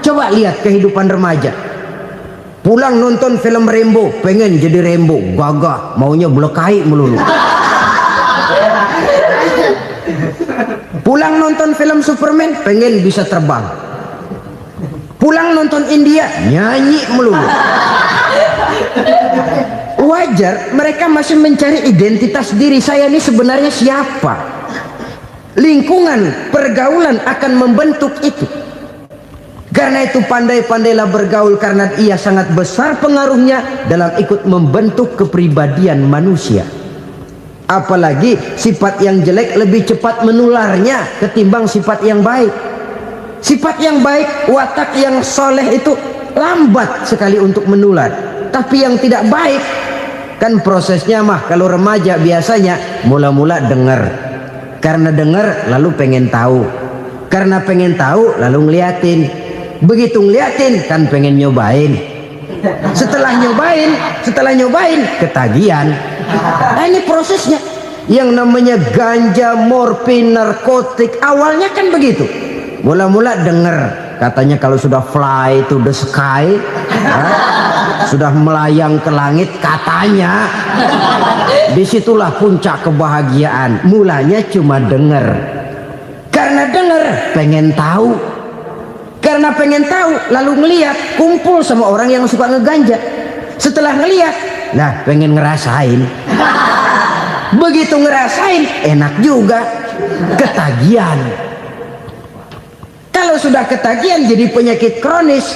Coba lihat kehidupan remaja. Pulang nonton film Rambo, pengen jadi Rambo, gagah, maunya belekai melulu. Pulang nonton film Superman, pengen bisa terbang. Pulang nonton India, nyanyi melulu. Wajar, mereka masih mencari identitas diri. Saya ini sebenarnya siapa? Lingkungan, pergaulan akan membentuk itu. Karena itu pandai-pandailah bergaul, karena ia sangat besar pengaruhnya dalam ikut membentuk kepribadian manusia. Apalagi sifat yang jelek lebih cepat menularnya ketimbang sifat yang baik. Sifat yang baik, watak yang soleh itu lambat sekali untuk menular. Tapi yang tidak baik, kan prosesnya mah kalau remaja biasanya mula-mula dengar. Karena dengar lalu pengen tahu, karena pengen tahu lalu ngeliatin, begitu ngeliatin kan pengen nyobain, setelah nyobain ketagihan. Nah, ini prosesnya. Yang namanya ganja, morfin, narkotik awalnya kan begitu. Mula-mula dengar, katanya kalau sudah fly to the sky, sudah melayang ke langit katanya, disitulah puncak kebahagiaan. Mulanya cuma dengar, karena dengar pengen tahu, karena pengen tahu lalu ngelihat, kumpul sama orang yang suka ngeganja. Setelah ngelihat, nah pengen ngerasain. Begitu ngerasain enak juga, ketagihan. Kalau sudah ketagihan jadi penyakit kronis,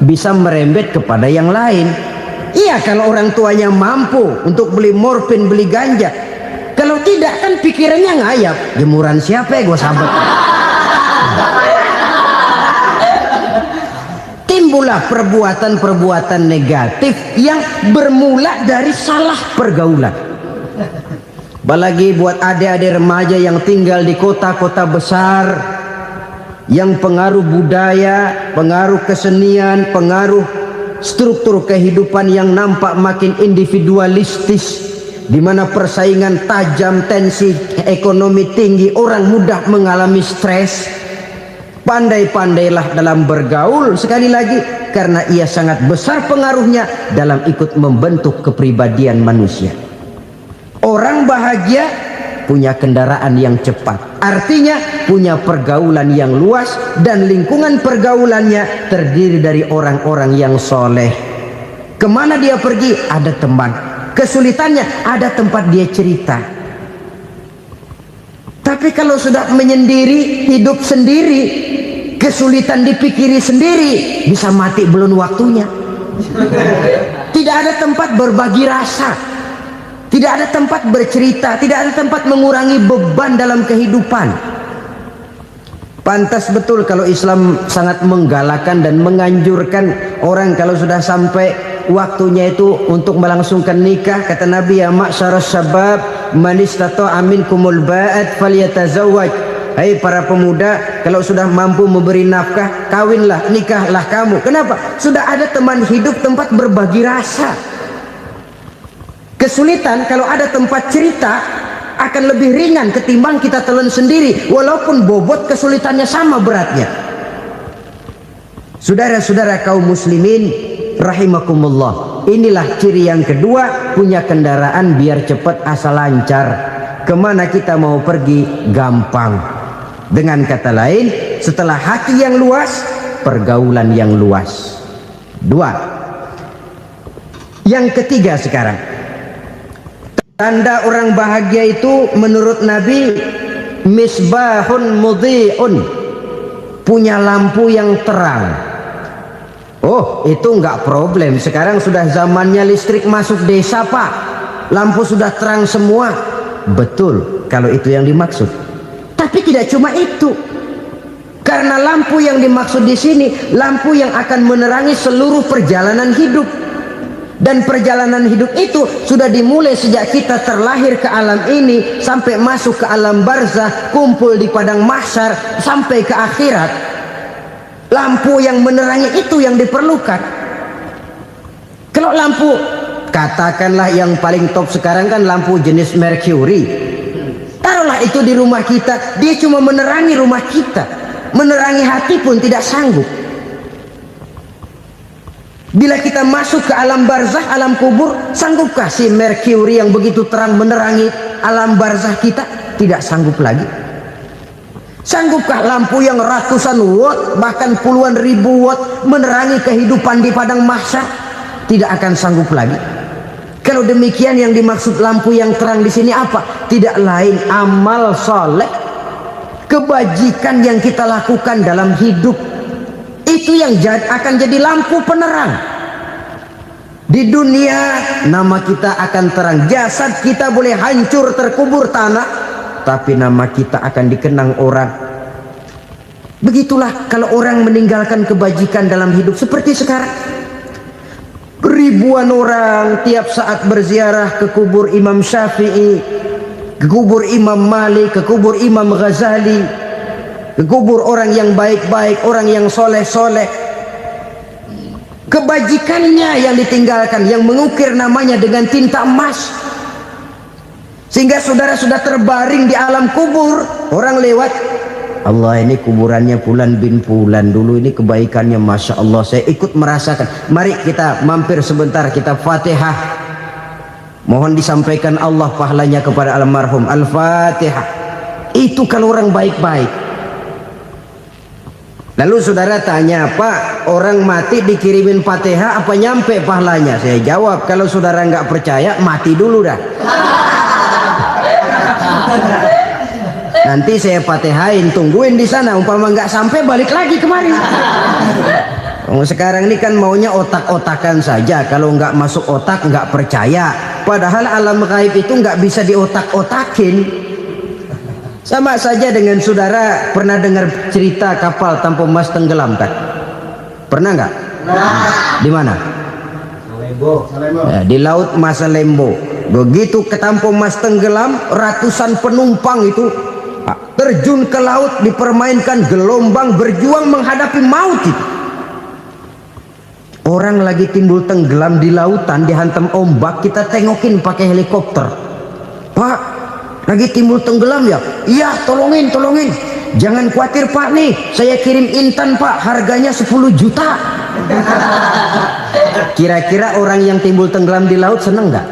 bisa merembet kepada yang lain. Iya, kalau orang tuanya mampu untuk beli morfin, beli ganja. Kalau tidak kan pikirannya ngayap, jemuran siapa ya gue sabet. Timbullah perbuatan-perbuatan negatif yang bermula dari salah pergaulan. Apalagi buat adik-adik remaja yang tinggal di kota-kota besar, yang pengaruh budaya, pengaruh kesenian, pengaruh struktur kehidupan yang nampak makin individualistis, di mana persaingan tajam, tensi ekonomi tinggi, orang mudah mengalami stres. Pandai-pandailah dalam bergaul, sekali lagi, karena ia sangat besar pengaruhnya dalam ikut membentuk kepribadian manusia. Orang bahagia punya kendaraan yang cepat, artinya punya pergaulan yang luas, dan lingkungan pergaulannya terdiri dari orang-orang yang soleh. Kemana dia pergi ada teman, kesulitannya ada tempat dia cerita. Tapi kalau sudah menyendiri, hidup sendiri, kesulitan dipikiri sendiri, bisa mati belum waktunya. Tidak ada tempat berbagi rasa, tidak ada tempat bercerita, tidak ada tempat mengurangi beban dalam kehidupan. Pantas betul kalau Islam sangat menggalakkan dan menganjurkan orang kalau sudah sampai waktunya itu untuk melangsungkan nikah. Kata Nabi, ya ma'syaras syabab man istata'a minkumul ba'at falyatazawwaj. Hai para pemuda, kalau sudah mampu memberi nafkah, kawinlah, nikahlah kamu. Kenapa? Sudah ada teman hidup, tempat berbagi rasa. Kesulitan kalau ada tempat cerita akan lebih ringan ketimbang kita telan sendiri, walaupun bobot kesulitannya sama beratnya. Saudara-saudara kaum muslimin rahimakumullah, inilah ciri yang kedua, punya kendaraan biar cepat asal lancar. Kemana kita mau pergi gampang. Dengan kata lain, setelah hati yang luas, pergaulan yang luas. Dua. Yang ketiga sekarang, tanda orang bahagia itu menurut Nabi, misbahun mudhi'un, punya lampu yang terang. Oh, itu enggak problem. Sekarang sudah zamannya listrik masuk desa, Pak. Lampu sudah terang semua. Betul, kalau itu yang dimaksud. Tapi tidak cuma itu. Karena lampu yang dimaksud di sini, lampu yang akan menerangi seluruh perjalanan hidup. Dan perjalanan hidup itu sudah dimulai sejak kita terlahir ke alam ini sampai masuk ke alam barzah, kumpul di padang mahsyar sampai ke akhirat. Lampu yang menerangi itu yang diperlukan. Kalau lampu, katakanlah yang paling top sekarang kan lampu jenis Mercury. Taruhlah itu di rumah kita, dia cuma menerangi rumah kita, menerangi hati pun tidak sanggup. Bila kita masuk ke alam barzah, alam kubur, sanggupkah si Mercury yang begitu terang menerangi alam barzah kita? Tidak sanggup lagi. Sanggupkah lampu yang ratusan watt, bahkan puluhan ribu watt menerangi kehidupan di padang mahsyar? Tidak akan sanggup lagi. Kalau demikian, yang dimaksud lampu yang terang di sini apa? Tidak lain amal soleh, kebajikan yang kita lakukan dalam hidup. Itu yang akan jadi lampu penerang. Di dunia nama kita akan terang, jasad kita boleh hancur terkubur tanah, tapi nama kita akan dikenang orang. Begitulah kalau orang meninggalkan kebajikan dalam hidup seperti sekarang. Ribuan orang tiap saat berziarah ke kubur Imam Syafi'i, ke kubur Imam Malik, ke kubur Imam Ghazali, ke kubur orang yang baik-baik, orang yang soleh-soleh. Kebajikannya yang ditinggalkan, yang mengukir namanya dengan tinta emas, sehingga saudara sudah terbaring di alam kubur. Orang lewat, Allah, ini kuburannya Fulan bin Fulan, dulu ini kebaikannya Masya Allah, saya ikut merasakan. Mari kita mampir sebentar, kita Fatihah, mohon disampaikan Allah pahalanya kepada almarhum. Al-Fatihah. Itu kalau orang baik-baik. Lalu saudara tanya, Pak, orang mati dikirimin Fatihah apa nyampe pahalanya? Saya jawab, kalau saudara nggak percaya, mati dulu dah. Nanti saya Fatihain, tungguin di sana, umpama nggak sampai balik lagi kemari. Sekarang ini kan maunya otak-otakan saja, kalau nggak masuk otak nggak percaya. Padahal alam gaib itu nggak bisa diotak-otakin. Sama saja dengan saudara pernah dengar cerita kapal tanpa emas tenggelam kan? Pernah nggak? Di mana? Ya, di laut Masa Lembo. Begitu ketampung Mas tenggelam, ratusan penumpang itu terjun ke laut, dipermainkan gelombang, berjuang menghadapi maut itu. Orang lagi timbul tenggelam di lautan, dihantam ombak, kita tengokin pakai helikopter. Pak, lagi timbul tenggelam ya? Iya, tolongin. Jangan khawatir Pak, nih saya kirim intan Pak, harganya 10 juta. Kira-kira orang yang timbul tenggelam di laut seneng nggak?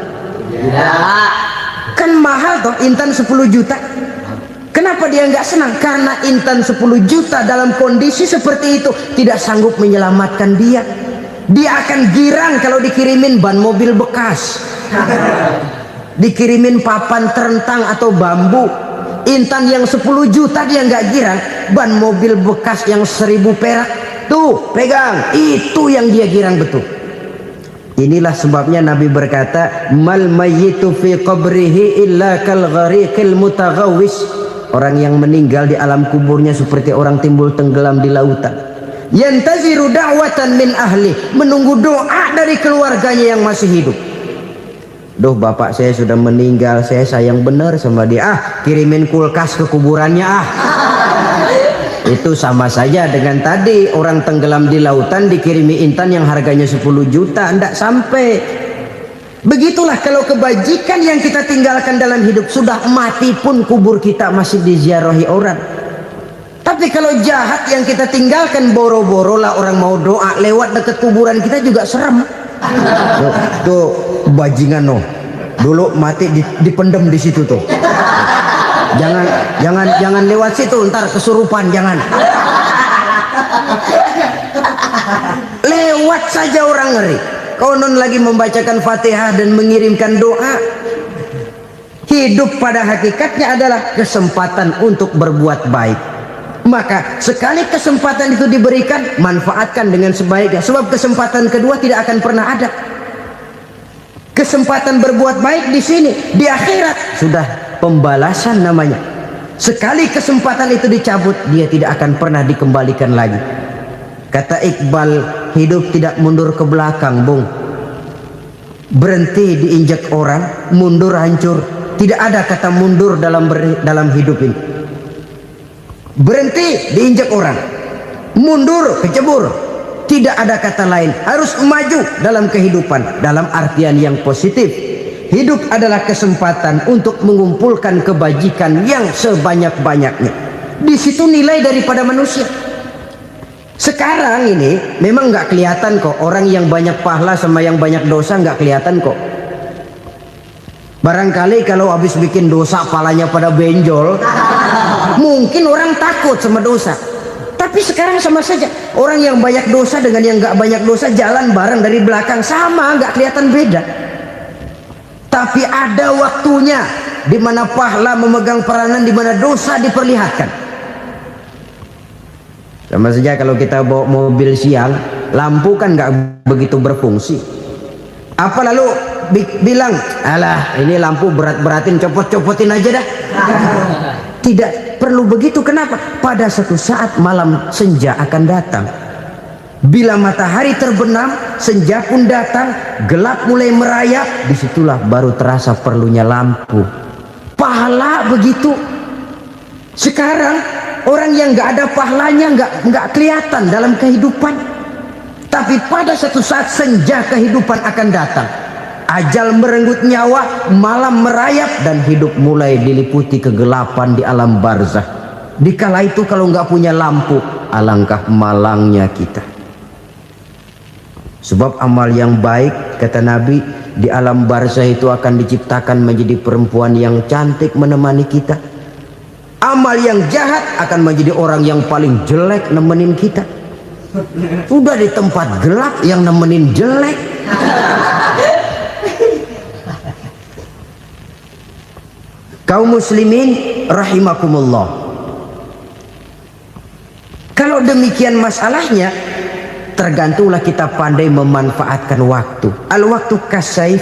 Tidak. Kan mahal toh intan 10 juta. Kenapa dia nggak senang? Karena intan 10 juta dalam kondisi seperti itu tidak sanggup menyelamatkan dia. Dia akan girang kalau dikirimin ban mobil bekas, dikirimin papan terentang atau bambu. Intan yang 10 juta dia nggak girang, ban mobil bekas yang 1000 perak tuh pegang, itu yang dia girang betul. Inilah sebabnya Nabi berkata, mal mayyitu fi qabrihi illa kal ghariqil mutaghawwis. Orang yang meninggal di alam kuburnya seperti orang timbul tenggelam di lautan. Yantaziru da'watan min ahli, menunggu doa dari keluarganya yang masih hidup. Duh, bapak saya sudah meninggal, saya sayang benar sama dia. Kirimin kulkas ke kuburannya Itu sama saja dengan tadi orang tenggelam di lautan dikirimi intan yang harganya 10 juta, tidak sampai. Begitulah kalau kebajikan yang kita tinggalkan dalam hidup, sudah mati pun kubur kita masih diziarahi orang. Tapi kalau jahat yang kita tinggalkan, boro-boro lah orang mau doa lewat dekat kuburan kita juga serem. Tuh bajingan no, dulu mati dipendem di situ tuh. Jangan lewat situ, ntar kesurupan, jangan. Lewat saja orang ngeri. Konon lagi membacakan Fatihah dan mengirimkan doa. Hidup pada hakikatnya adalah kesempatan untuk berbuat baik. Maka sekali kesempatan itu diberikan, manfaatkan dengan sebaiknya. Sebab kesempatan kedua tidak akan pernah ada. Kesempatan berbuat baik di sini, di akhirat sudah pembalasan namanya. Sekali kesempatan itu dicabut, dia tidak akan pernah dikembalikan lagi. Kata Iqbal, hidup tidak mundur ke belakang, Bung. Berhenti diinjak orang, mundur hancur. Tidak ada kata mundur dalam hidup ini. Berhenti diinjak orang, mundur kecebur. Tidak ada kata lain, harus maju dalam kehidupan dalam artian yang positif. Hidup adalah kesempatan untuk mengumpulkan kebajikan yang sebanyak-banyaknya. Di situ nilai daripada manusia. Sekarang ini memang nggak kelihatan kok, orang yang banyak pahala sama yang banyak dosa nggak kelihatan kok. Barangkali kalau habis bikin dosa palanya pada benjol, mungkin orang takut sama dosa. Tapi sekarang sama saja, orang yang banyak dosa dengan yang nggak banyak dosa jalan bareng dari belakang, sama, nggak kelihatan beda. Tapi ada waktunya di mana pahala memegang peranan, di mana dosa diperlihatkan. Sama saja kalau kita bawa mobil siang, lampu kan nggak begitu berfungsi. Apa lalu bilang, alah ini lampu berat-beratin, copot-copotin aja dah. Tidak perlu begitu. Kenapa? Pada suatu saat malam senja akan datang. Bila matahari terbenam, senja pun datang, gelap mulai merayap, disitulah baru terasa perlunya lampu. Pahala begitu. Sekarang orang yang nggak ada pahalanya nggak kelihatan dalam kehidupan. Tapi pada suatu saat senja kehidupan akan datang. Ajal merenggut nyawa, malam merayap, dan hidup mulai diliputi kegelapan di alam barzah. Dikala itu kalau nggak punya lampu, alangkah malangnya kita. Sebab amal yang baik, kata Nabi, di alam barzah itu akan diciptakan menjadi perempuan yang cantik menemani kita. Amal yang jahat akan menjadi orang yang paling jelek nemenin kita. Udah di tempat gelap yang nemenin jelek. Kaum muslimin rahimakumullah. Kalau demikian masalahnya, tergantunglah kita pandai memanfaatkan waktu. Al-waktu kasayf,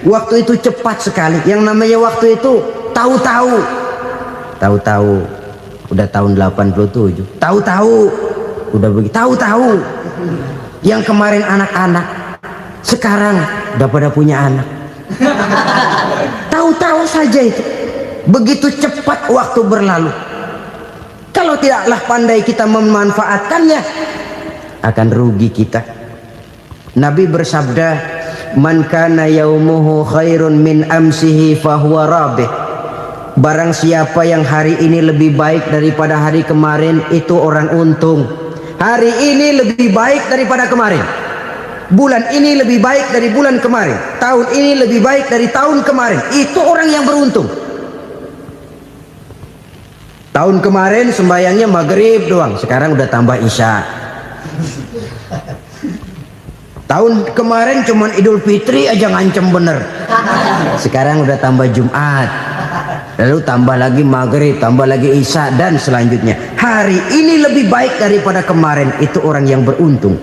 waktu itu cepat sekali. Yang namanya waktu itu tahu-tahu. Tahu-tahu udah tahun 87. Tahu-tahu udah begitu. Tahu-tahu yang kemarin anak-anak, sekarang udah pada punya anak. tahu-tahu saja itu. Begitu cepat waktu berlalu. Kalau tidaklah pandai kita memanfaatkannya, akan rugi kita. Nabi bersabda, "Man kana yaumuhu khairun min amsihi fahuwa rabih." Barang siapa yang hari ini lebih baik daripada hari kemarin, itu orang untung. Hari ini lebih baik daripada kemarin. Bulan ini lebih baik dari bulan kemarin. Tahun ini lebih baik dari tahun kemarin. Itu orang yang beruntung. Tahun kemarin sembayangnya maghrib doang, sekarang udah tambah isya. Tahun kemarin cuman Idul Fitri aja ngancem bener, sekarang udah tambah Jumat, lalu tambah lagi maghrib, tambah lagi isya, dan selanjutnya. Hari ini lebih baik daripada kemarin, itu orang yang beruntung.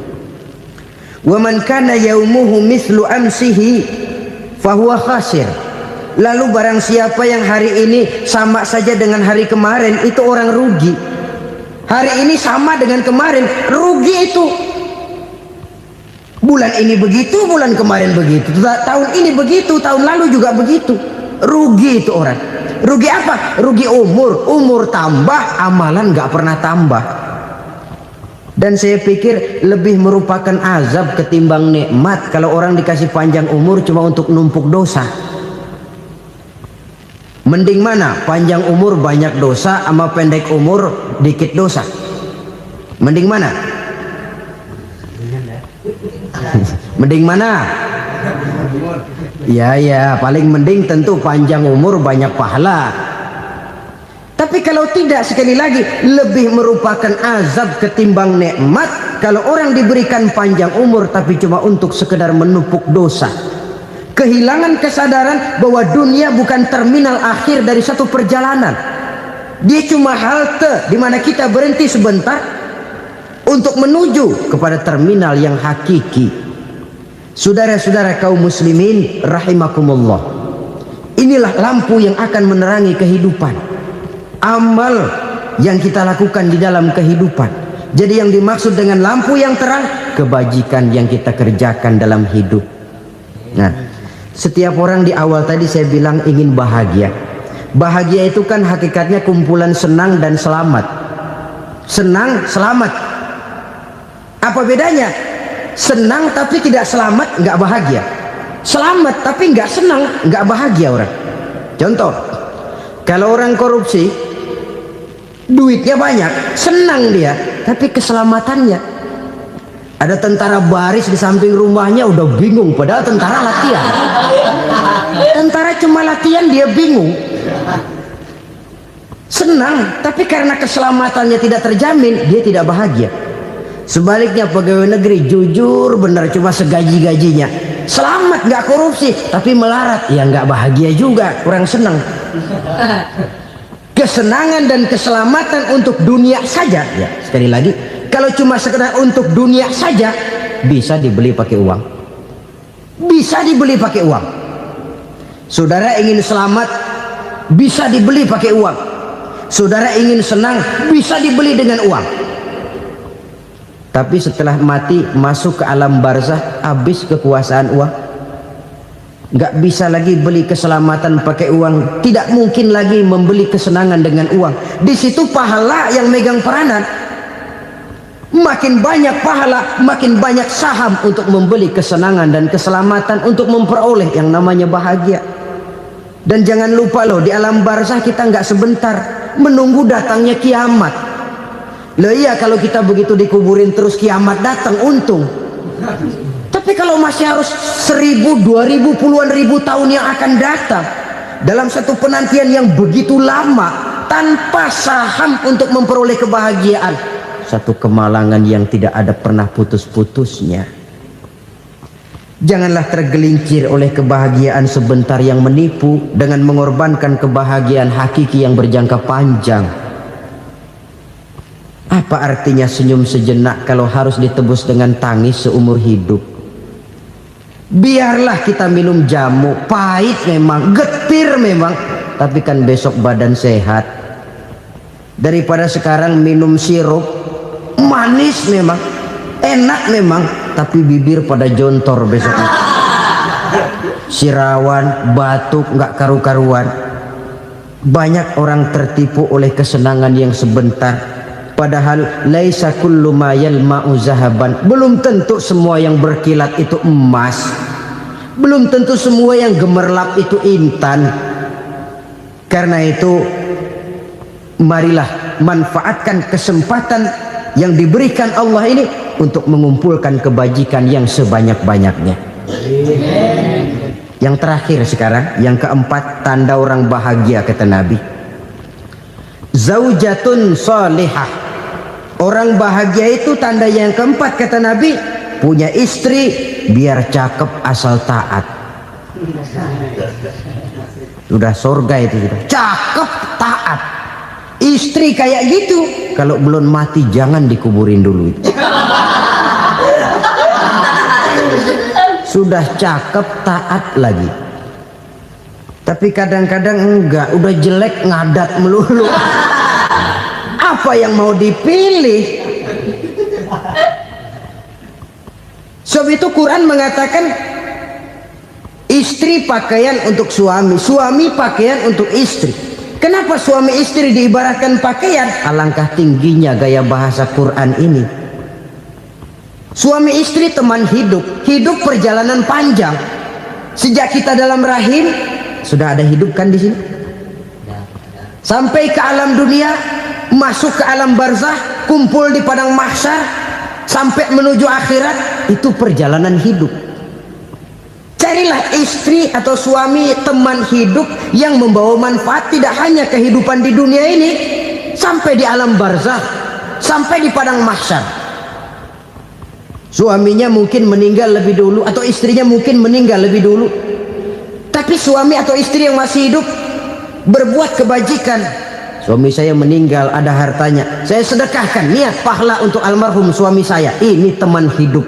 Wa man kana yaumuhu mislu amsihi fahuwa khasir. Lalu barang siapa yang hari ini sama saja dengan hari kemarin, itu orang rugi. Hari ini sama dengan kemarin, rugi itu. Bulan ini begitu, bulan kemarin begitu, tahun ini begitu, tahun lalu juga begitu. Rugi itu orang. Rugi apa? Rugi umur. Umur tambah, amalan gak pernah tambah. Dan saya pikir lebih merupakan azab ketimbang nikmat kalau orang dikasih panjang umur cuma untuk numpuk dosa. Mending mana? Panjang umur banyak dosa sama pendek umur dikit dosa? Mending mana? Mending mana? Ya, paling mending tentu panjang umur banyak pahala. Tapi kalau tidak, sekali lagi, lebih merupakan azab ketimbang nikmat kalau orang diberikan panjang umur tapi cuma untuk sekedar menumpuk dosa. Kehilangan kesadaran bahwa dunia bukan terminal akhir dari satu perjalanan. Dia cuma halte di mana kita berhenti sebentar untuk menuju kepada terminal yang hakiki. Saudara-saudara kaum muslimin rahimakumullah, inilah lampu yang akan menerangi kehidupan. Amal yang kita lakukan di dalam kehidupan. Jadi yang dimaksud dengan lampu yang terang, kebajikan yang kita kerjakan dalam hidup. Nah, setiap orang di awal tadi saya bilang ingin bahagia. Bahagia itu kan hakikatnya kumpulan senang dan selamat. Senang, selamat. Apa bedanya? Senang tapi tidak selamat, nggak bahagia. Selamat tapi nggak senang, nggak bahagia orang. Contoh, kalau orang korupsi, duitnya banyak, senang dia, tapi keselamatannya. Ada tentara baris di samping rumahnya udah bingung, padahal tentara latihan. Tentara cuma latihan, dia bingung. Senang, tapi karena keselamatannya tidak terjamin, dia tidak bahagia. Sebaliknya pegawai negeri jujur benar, cuma segaji-gajinya, selamat nggak korupsi, tapi melarat, ya nggak bahagia juga, kurang senang. Kesenangan dan keselamatan untuk dunia saja, ya sekali lagi, kalau cuma sekedar untuk dunia saja, bisa dibeli pakai uang. Bisa dibeli pakai uang. Saudara ingin selamat, bisa dibeli pakai uang. Saudara ingin senang, bisa dibeli dengan uang. Tapi setelah mati, masuk ke alam barzah, habis kekuasaan uang. Nggak bisa lagi beli keselamatan pakai uang. Tidak mungkin lagi membeli kesenangan dengan uang. Di situ pahala yang megang peranan. Makin banyak pahala, makin banyak saham untuk membeli kesenangan dan keselamatan, untuk memperoleh yang namanya bahagia. Dan jangan lupa loh, di alam barzah kita nggak sebentar, menunggu datangnya kiamat. Loh iya, kalau kita begitu dikuburin terus kiamat datang, untung. Tapi kalau masih harus 1000, 2000, puluhan ribu tahun yang akan datang, dalam satu penantian yang begitu lama, tanpa saham untuk memperoleh kebahagiaan, satu kemalangan yang tidak ada pernah putus-putusnya. Janganlah tergelincir oleh kebahagiaan sebentar yang menipu dengan mengorbankan kebahagiaan hakiki yang berjangka panjang. Apa artinya senyum sejenak kalau harus ditebus dengan tangis seumur hidup? Biarlah kita minum jamu, pahit memang, getir memang, tapi kan besok badan sehat. Daripada sekarang minum sirup, manis memang, enak memang, tapi bibir pada jontor besok. sirawan, batuk, nggak karu-karuan. Banyak orang tertipu oleh kesenangan yang sebentar, padahal laisa kullu ma yalma'u zahaban. Belum tentu semua yang berkilat itu emas, belum tentu semua yang gemerlap itu intan. Karena itu marilah manfaatkan kesempatan yang diberikan Allah ini untuk mengumpulkan kebajikan yang sebanyak-banyaknya. Yang terakhir sekarang, yang keempat, tanda orang bahagia kata Nabi. Zaujatun salihah. Orang bahagia itu tanda yang keempat kata Nabi, punya istri biar cakep asal taat. Sudah surga itu sudah. Cakep taat. Istri kayak gitu, kalau belum mati jangan dikuburin dulu itu. Sudah cakep taat lagi, tapi kadang-kadang enggak, udah jelek ngadat melulu. Apa yang mau dipilih? Sebab itu Quran mengatakan istri pakaian untuk suami, suami pakaian untuk istri. Kenapa suami istri diibaratkan pakaian? Alangkah tingginya gaya bahasa Quran ini. Suami istri teman hidup, hidup perjalanan panjang. Sejak kita dalam rahim sudah ada hidup kan di sini. Sampai ke alam dunia, masuk ke alam barzah, kumpul di padang mahsyar, sampai menuju akhirat, itu perjalanan hidup. Carilah istri atau suami teman hidup yang membawa manfaat tidak hanya kehidupan di dunia ini, sampai di alam barzah, sampai di padang mahsyar. Suaminya mungkin meninggal lebih dulu, atau istrinya mungkin meninggal lebih dulu, tapi suami atau istri yang masih hidup berbuat kebajikan. Suami saya meninggal, ada hartanya, saya sedekahkan, niat pahala untuk almarhum suami saya. Ini teman hidup,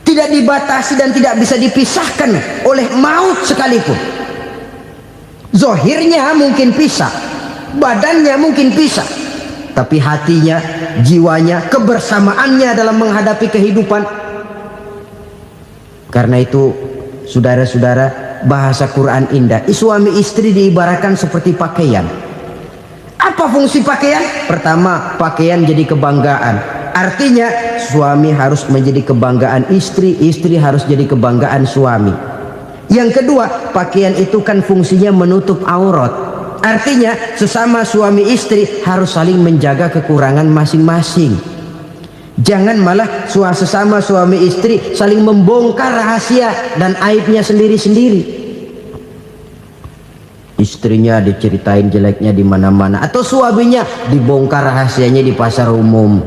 tidak dibatasi dan tidak bisa dipisahkan oleh maut sekalipun. Zohirnya mungkin pisah, badannya mungkin pisah, tapi hatinya, jiwanya, kebersamaannya dalam menghadapi kehidupan. Karena itu saudara-saudara, bahasa Quran indah. Suami istri diibaratkan seperti pakaian. Apa fungsi pakaian? Pertama, pakaian jadi kebanggaan. Artinya suami harus menjadi kebanggaan istri, istri harus jadi kebanggaan suami. Yang kedua, pakaian itu kan fungsinya menutup aurat. Artinya sesama suami istri harus saling menjaga kekurangan masing-masing. Jangan malah sesama suami istri saling membongkar rahasia dan aibnya sendiri-sendiri. Istrinya diceritain jeleknya di mana-mana, atau suaminya dibongkar rahasianya di pasar umum.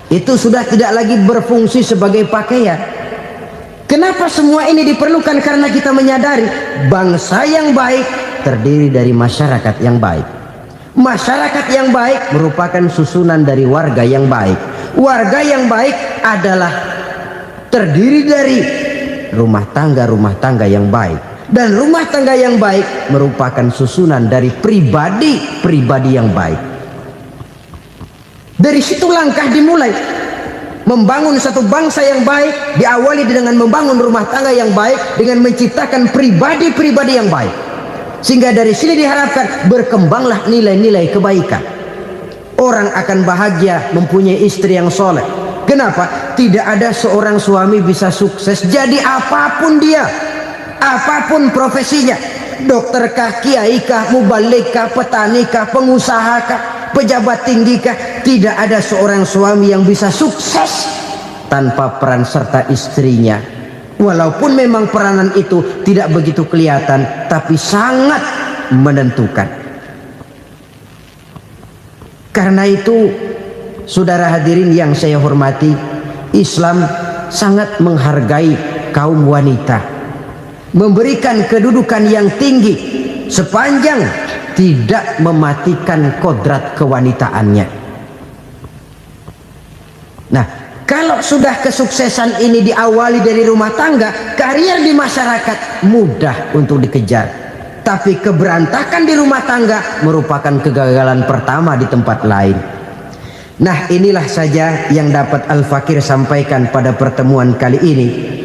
Itu sudah tidak lagi berfungsi sebagai pakaian. Kenapa semua ini diperlukan? Karena kita menyadari bangsa yang baik terdiri dari masyarakat yang baik. Masyarakat yang baik merupakan susunan dari warga yang baik. Warga yang baik adalah terdiri dari rumah tangga yang baik. Dan rumah tangga yang baik merupakan susunan dari pribadi yang baik. Dari situ langkah dimulai. Membangun satu bangsa yang baik diawali dengan membangun rumah tangga yang baik, dengan menciptakan pribadi-pribadi yang baik. Sehingga dari sini diharapkan berkembanglah nilai-nilai kebaikan. Orang akan bahagia mempunyai istri yang soleh. Kenapa? Tidak ada seorang suami bisa sukses jadi apapun dia, apapun profesinya. Dokterkah, kiaikah, mubalikah, petanikah, pengusahakah, pejabat tinggikah, tidak ada seorang suami yang bisa sukses tanpa peran serta istrinya. Walaupun memang peranan itu tidak begitu kelihatan, tapi sangat menentukan. Karena itu, saudara hadirin yang saya hormati, Islam sangat menghargai kaum wanita, memberikan kedudukan yang tinggi sepanjang tidak mematikan kodrat kewanitaannya. Nah, kalau sudah kesuksesan ini diawali dari rumah tangga, karier di masyarakat mudah untuk dikejar. Tapi keberantakan di rumah tangga merupakan kegagalan pertama di tempat lain. Nah, inilah saja yang dapat Al-Fakir sampaikan pada pertemuan kali ini.